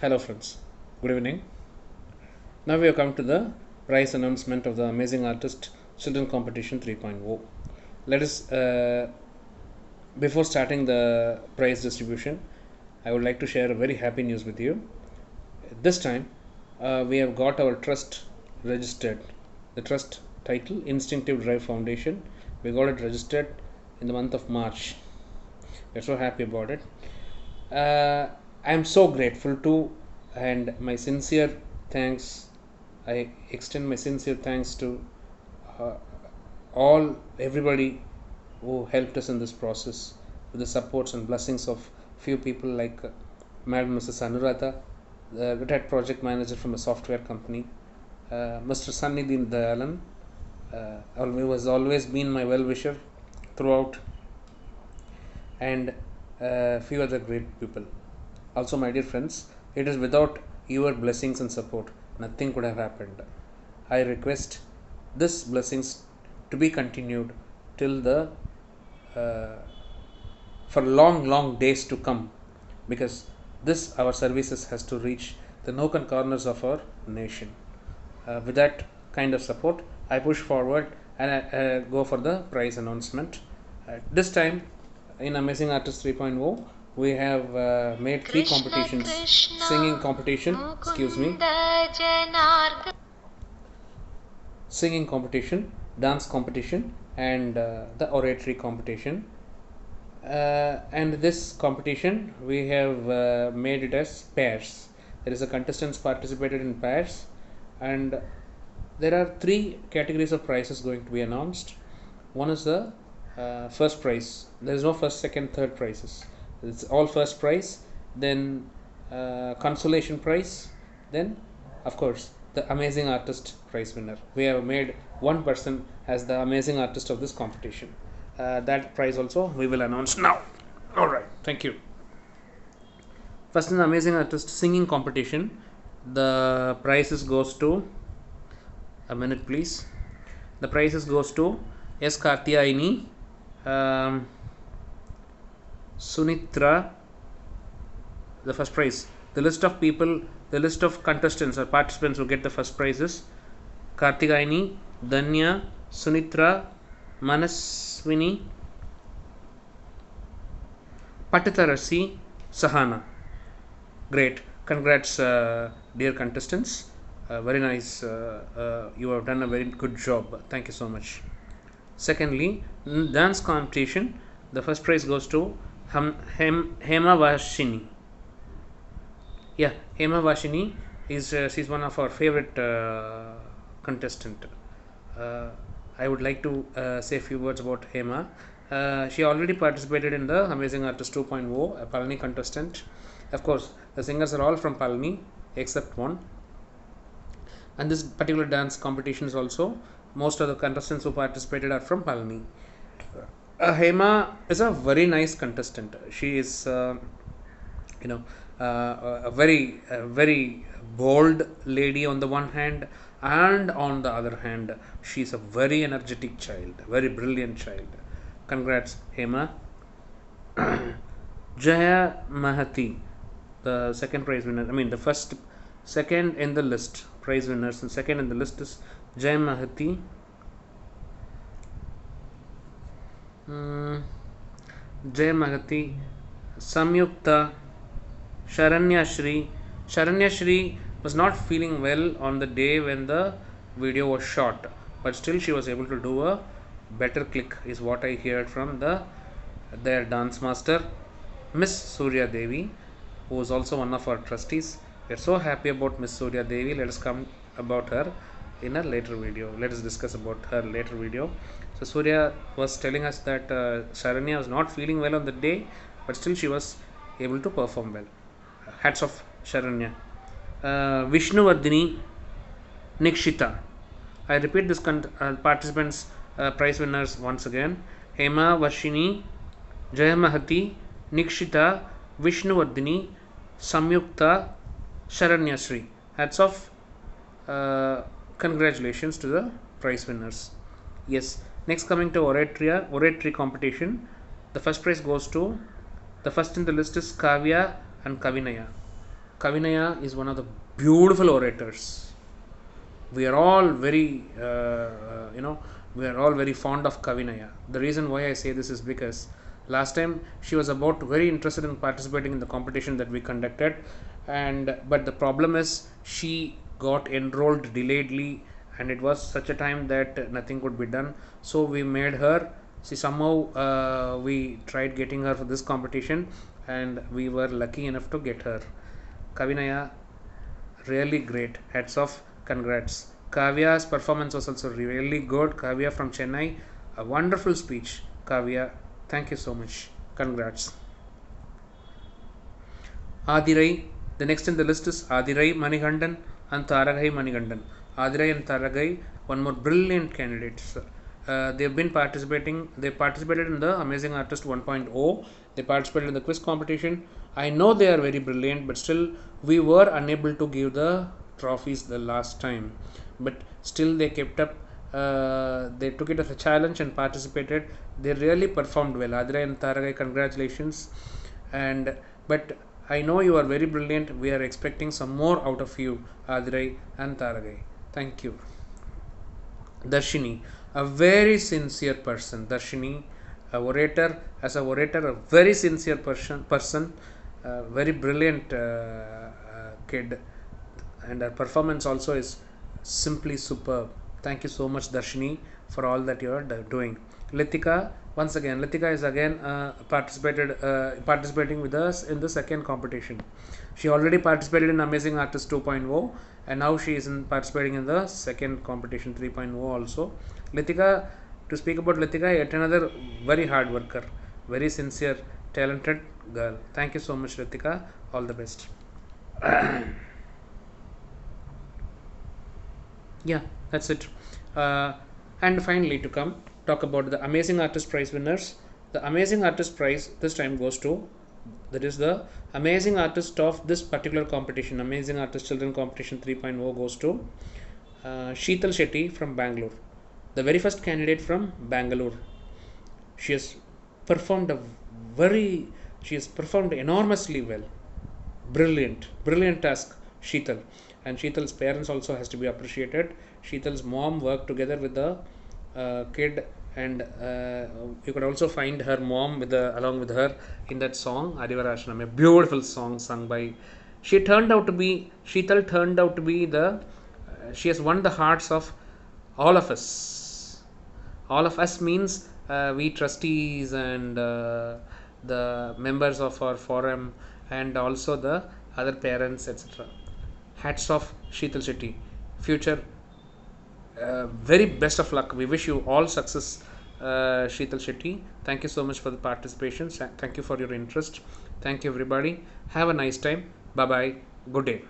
Hello friends, good evening. Now we have come to the prize announcement of the Amazing Artist Children Competition 3.0. Let us, before starting the prize distribution, I would like to share a very happy news with you. This time, we have got our trust registered. The trust title, Instinctive Drive Foundation. We got it registered in the month of March. We're so happy about it. I am so grateful to, and my sincere thanks. I extend my sincere thanks to uh, everybody who helped us in this process with the supports and blessings of few people like Madam Mrs. Anuradha, the retired project manager from a software company, Mr. Sunny Deen Dayalan, who has always been my well-wisher throughout, and few other great people. Also, my dear friends, it is without your blessings and support, nothing could have happened. I request this blessings to be continued till the for long days to come, because this our services has to reach the nook and corners of our nation. With that kind of support, I push forward and I go for the prize announcement. This time, in Amazing Artist 3.0, we have made three competitions: singing competition, singing competition, dance competition, and the oratory competition. And this competition we have made it as pairs. There is a contestants participated in pairs, and there are three categories of prizes going to be announced. One is the first prize. There is no first, second, third prizes. It's all first prize. Then consolation prize. Then, of course, the amazing artist prize winner. We have made one person as the amazing artist of this competition. That prize also we will announce now. All right. Thank you. First, in the amazing artist singing competition, the prizes goes to, a minute please. The prizes goes to S. Karthiayani, Sunitra. The first prize. The list of contestants or participants who get the first prizes: Karthiayani, Danya, Sunitra, Manaswini, Patitarasi, Sahana. Great. Congrats, dear contestants. Very nice. You have done a very good job. Thank you so much. Secondly, dance competition. The first prize goes to Hema Vashini. Yeah, Hema Vashini is she's one of our favorite contestant. Uh, I would like to say a few words about Hema. She already participated in the Amazing Artist 2.0, a Palani contestant. Of course, the singers are all from Palani except one. And this particular dance competition is also, most of the contestants who participated are from Palani. Hema is a very nice contestant. She is, a very bold lady on the one hand, and on the other hand, she is a very energetic child, very brilliant child. Congrats, Hema. Jaya Mahati, the second prize winner. I mean, the second in the list, prize winners, and second in the list is Jaya Mahati. Jay Mahati, Samyukta, Sharanya Shri. Sharanya Shri was not feeling well on the day when the video was shot, but still she was able to do a better click, is what I heard from their dance master, Miss Surya Devi, who is also one of our trustees. We are so happy about Miss Surya Devi. Let us come about her in a later video. Let us discuss about her later video. So Surya was telling us that Sharanya was not feeling well on the day, but still she was able to perform well. Hats off, Sharanya. Vishnuvardhini, Nikshita. I repeat this participants, prize winners once again: Hema Vashini, Jaya Mahati, Nikshita, Vishnuvardhini, Samyukta, Sharanyasri. Hats off. Congratulations to the prize winners. Yes. Next, coming to oratory competition, the first prize goes to, the first in the list is Kavya and Kavinaya. Kavinaya is one of the beautiful orators. We are all very, we are all very fond of Kavinaya. The reason why I say this is because last time she was about very interested in participating in the competition that we conducted, and but the problem is she got enrolled delayedly, and it was such a time that nothing could be done. So we made her. See, somehow we tried getting her for this competition, and we were lucky enough to get her. Kavinaya, really great. Hats off. Congrats. Kavya's performance was also really good. Kavya from Chennai, a wonderful speech. Kavya, thank you so much. Congrats. Adirai, the next in the list is Adirai Manigandan and Taragai Manigandan. Adirai and Taragai, one more brilliant candidates. They've been participating. They participated in the Amazing Artist 1.0. They participated in the quiz competition. I know they are very brilliant, but still we were unable to give the trophies the last time. But still they kept up. They took it as a challenge and participated. They really performed well. Adirai and Taragai, congratulations. And but I know you are very brilliant. We are expecting some more out of you, Adirai and Taragai. Thank you. Darshini, a very sincere person. Darshini, as a orator, a very sincere person, very brilliant kid, and her performance also is simply superb. Thank you so much, Darshini, for all that you are doing. Litika, once again, Litika is again participating with us in the second competition. She already participated in Amazing Artist 2.0, and now she is participating in the second competition 3.0 also. Litika, to speak about Litika, yet another very hard worker, very sincere, talented girl. Thank you so much, Litika. All the best. Yeah, that's it. And finally, to come talk about the Amazing Artist Prize winners. The Amazing Artist Prize this time goes to, that is the Amazing Artist of this particular competition, Amazing Artist Children Competition 3.0, goes to Sheetal Shetty from Bangalore, the very first candidate from Bangalore. She has performed enormously well. Brilliant task, Sheetal. And Sheetal's parents also has to be appreciated. Sheetal's mom worked together with the kid, and you could also find her mom along with her in that song Adivarashanam, a beautiful song sung by. Sheetal turned out to be she has won the hearts of all of us. All of us means we trustees and the members of our forum, and also the other parents, etc. Hats off, Sheetal Shetty. Future, very best of luck. We wish you all success, Sheetal Shetty. Thank you so much for the participation. Thank you for your interest. Thank you, everybody. Have a nice time. Bye bye. Good day.